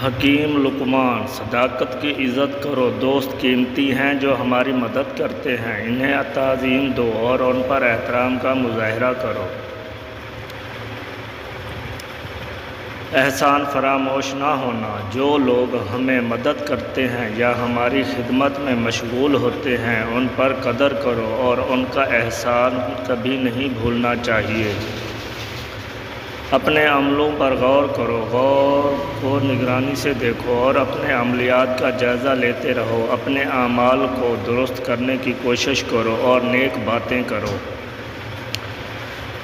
حکیم لقمان، صداقت کی عزت کرو، دوست قیمتی ہیں جو ہماری مدد کرتے ہیں، انہیں تعظیم دو اور ان پر احترام کا مظاہرہ کرو۔ احسان فراموش نہ ہونا، جو لوگ ہمیں مدد کرتے ہیں یا ہماری خدمت میں مشغول ہوتے ہیں ان پر قدر کرو اور ان کا احسان کبھی نہیں بھولنا چاہیے۔ اپنے عملوں پر غور کرو، غور کو نگرانی سے دیکھو اور اپنے عملیات کا جائزہ لیتے رہو۔ اپنے اعمال کو درست کرنے کی کوشش کرو اور نیک باتیں کرو۔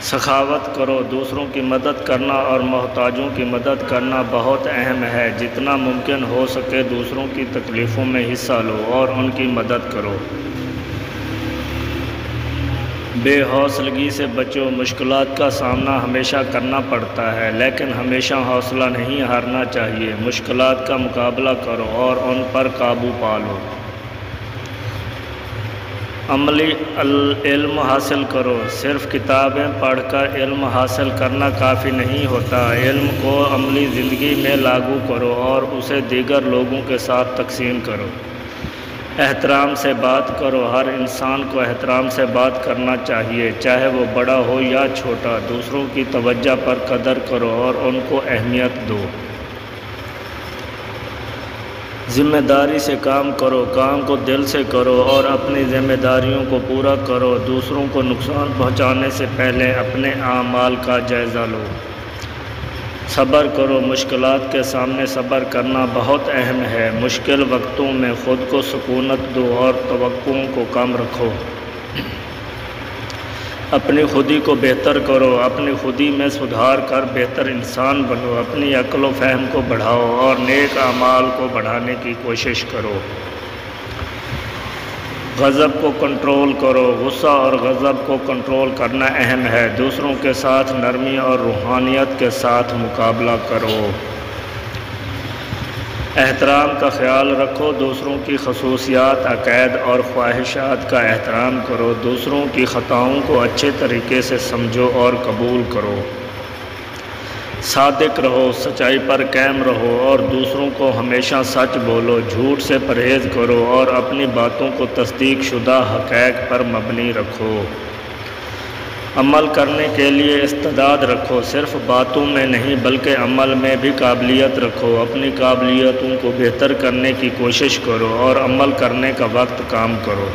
سخاوت کرو، دوسروں کی مدد کرنا اور محتاجوں کی مدد کرنا بہت اہم ہے۔ جتنا ممکن ہو سکے دوسروں کی تکلیفوں میں حصہ لو اور ان کی مدد کرو۔ بے حوصلگی سے بچو، مشکلات کا سامنا ہمیشہ کرنا پڑتا ہے لیکن ہمیشہ حوصلہ نہیں ہارنا چاہیے۔ مشکلات کا مقابلہ کرو اور ان پر قابو پا لو۔ عملی علم حاصل کرو، صرف کتابیں پڑھ کر علم حاصل کرنا کافی نہیں ہوتا۔ علم کو عملی زندگی میں لاگو کرو اور اسے دیگر لوگوں کے ساتھ تقسیم کرو۔ احترام سے بات کرو، ہر انسان کو احترام سے بات کرنا چاہیے، چاہے وہ بڑا ہو یا چھوٹا۔ دوسروں کی توجہ پر قدر کرو اور ان کو اہمیت دو۔ ذمہ داری سے کام کرو، کام کو دل سے کرو اور اپنی ذمہ داریوں کو پورا کرو۔ دوسروں کو نقصان پہنچانے سے پہلے اپنے اعمال کا جائزہ لو۔ صبر کرو، مشکلات کے سامنے صبر کرنا بہت اہم ہے۔ مشکل وقتوں میں خود کو سکونت دو اور توقعوں کو کم رکھو۔ اپنی خودی کو بہتر کرو، اپنی خودی میں سدھار کر بہتر انسان بنو۔ اپنی عقل و فہم کو بڑھاؤ اور نیک اعمال کو بڑھانے کی کوشش کرو۔ غضب کو کنٹرول کرو، غصہ اور غضب کو کنٹرول کرنا اہم ہے۔ دوسروں کے ساتھ نرمی اور روحانیت کے ساتھ مقابلہ کرو۔ احترام کا خیال رکھو، دوسروں کی خصوصیات، عقائد اور خواہشات کا احترام کرو۔ دوسروں کی خطاؤں کو اچھے طریقے سے سمجھو اور قبول کرو۔ صادق رہو، سچائی پر قائم رہو اور دوسروں کو ہمیشہ سچ بولو۔ جھوٹ سے پرہیز کرو اور اپنی باتوں کو تصدیق شدہ حقائق پر مبنی رکھو۔ عمل کرنے کے لیے استعداد رکھو، صرف باتوں میں نہیں بلکہ عمل میں بھی قابلیت رکھو۔ اپنی قابلیتوں کو بہتر کرنے کی کوشش کرو اور عمل کرنے کا وقت کام کرو۔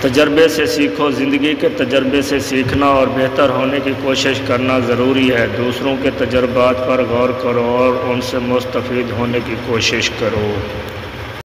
تجربے سے سیکھو، زندگی کے تجربے سے سیکھنا اور بہتر ہونے کی کوشش کرنا ضروری ہے۔ دوسروں کے تجربات پر غور کرو اور ان سے مستفید ہونے کی کوشش کرو۔